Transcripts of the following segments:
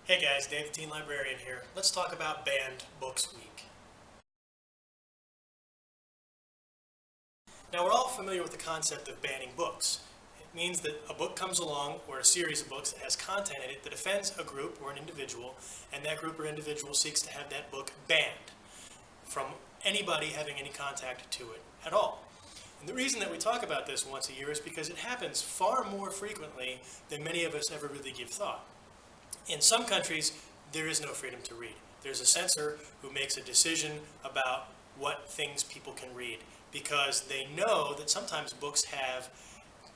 Hey guys, Dave the Teen Librarian here. Let's talk about Banned Books Week. Now we're all familiar with the concept of banning books. It means that a book comes along, or a series of books that has content in it that offends a group or an individual, and that group or individual seeks to have that book banned from anybody having any contact to it at all. And the reason that we talk about this once a year is because it happens far more frequently than many of us ever really give thought. In some countries, there is no freedom to read. There's a censor who makes a decision about what things people can read because they know that sometimes books have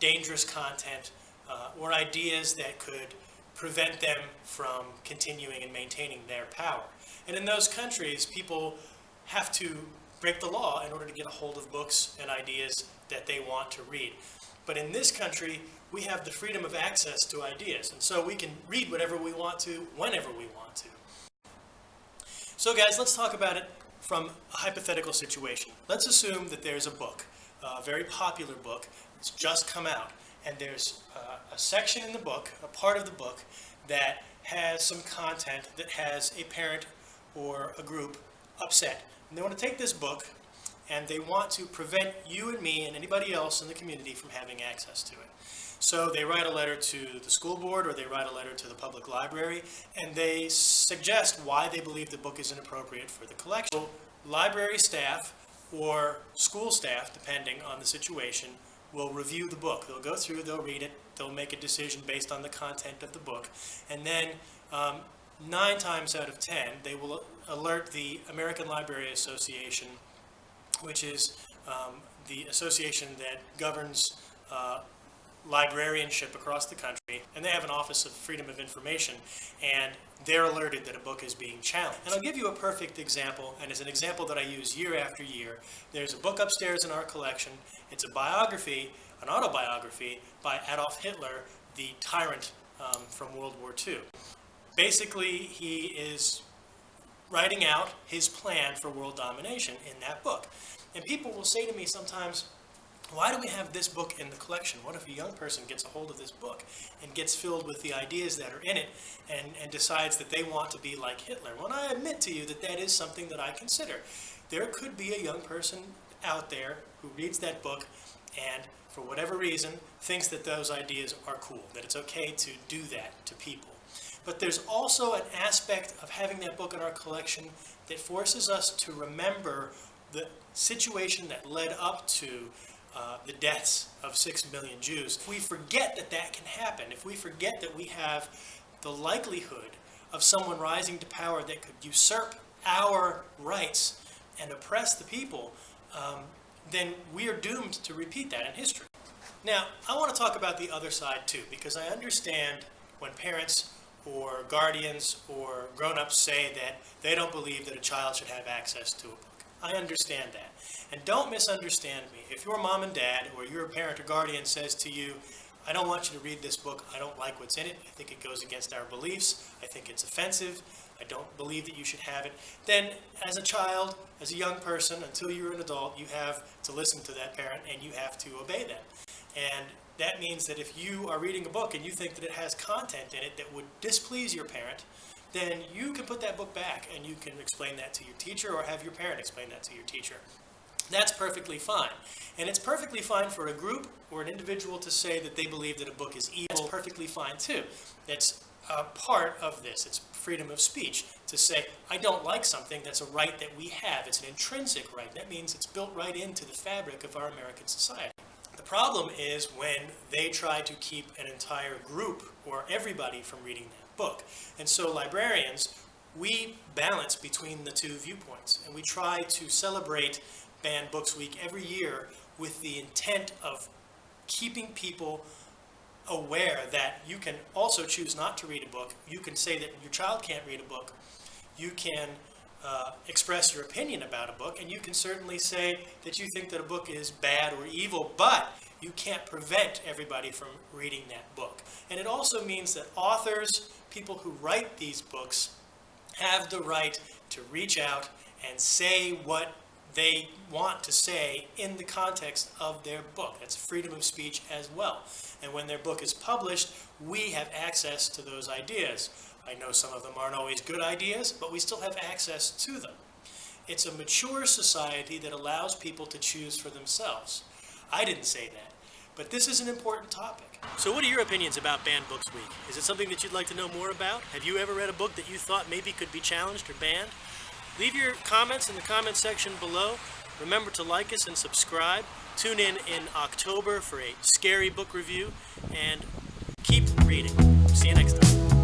dangerous content or ideas that could prevent them from continuing and maintaining their power. And in those countries, people have to break the law in order to get a hold of books and ideas that they want to read. But in this country, we have the freedom of access to ideas, and so we can read whatever we want to, whenever we want to. So guys, let's talk about it from a hypothetical situation. Let's assume that there's a book, a very popular book, it's just come out, and there's a section in the book, a part of the book, that has some content that has a parent or a group upset. And they want to take this book and they want to prevent you and me and anybody else in the community from having access to it. So they write a letter to the school board or they write a letter to the public library and they suggest why they believe the book is inappropriate for the collection. So library staff or school staff, depending on the situation, will review the book. They'll go through, they'll read it, they'll make a decision based on the content of the book, and then 9 times out of 10 they will alert the American Library Association, which is the association that governs librarianship across the country, and they have an Office of Freedom of Information, and they're alerted that a book is being challenged. And I'll give you a perfect example, and it's an example that I use year after year. There's a book upstairs in our collection. It's a biography, an autobiography by Adolf Hitler, the tyrant from World War II. Basically, he is writing out his plan for world domination in that book. And people will say to me sometimes, why do we have this book in the collection? What if a young person gets a hold of this book and gets filled with the ideas that are in it and decides that they want to be like Hitler? Well, I admit to you that that is something that I consider. There could be a young person out there who reads that book and for whatever reason thinks that those ideas are cool, that it's okay to do that to people. But there's also an aspect of having that book in our collection that forces us to remember the situation that led up to the deaths of 6 million Jews. If we forget that that can happen, if we forget that we have the likelihood of someone rising to power that could usurp our rights and oppress the people, then we are doomed to repeat that in history. Now, I want to talk about the other side too, because I understand when parents or guardians or grown-ups say that they don't believe that a child should have access to a book. I understand that. And don't misunderstand me. If your mom and dad or your parent or guardian says to you, I don't want you to read this book, I don't like what's in it, I think it goes against our beliefs, I think it's offensive, I don't believe that you should have it, then as a child, as a young person, until you're an adult, you have to listen to that parent and you have to obey them. And that means that if you are reading a book and you think that it has content in it that would displease your parent, then you can put that book back and you can explain that to your teacher or have your parent explain that to your teacher. That's perfectly fine. And it's perfectly fine for a group or an individual to say that they believe that a book is evil. That's perfectly fine too. It's a part of this. It's freedom of speech to say, I don't like something. That's a right that we have. It's an intrinsic right. That means it's built right into the fabric of our American society. The problem is when they try to keep an entire group or everybody from reading that book. And so librarians, we balance between the two viewpoints, and we try to celebrate Banned Books Week every year with the intent of keeping people aware that you can also choose not to read a book. You can say that your child can't read a book. You can express your opinion about a book, and you can certainly say that you think that a book is bad or evil, but you can't prevent everybody from reading that book. And it also means that authors, people who write these books, have the right to reach out and say what they want to say in the context of their book. That's freedom of speech as well. And when their book is published, we have access to those ideas. I know some of them aren't always good ideas, but we still have access to them. It's a mature society that allows people to choose for themselves. I didn't say that, but this is an important topic. So what are your opinions about Banned Books Week? Is it something that you'd like to know more about? Have you ever read a book that you thought maybe could be challenged or banned? Leave your comments in the comment section below. Remember to like us and subscribe. Tune in October for a scary book review, and keep reading. See you next time.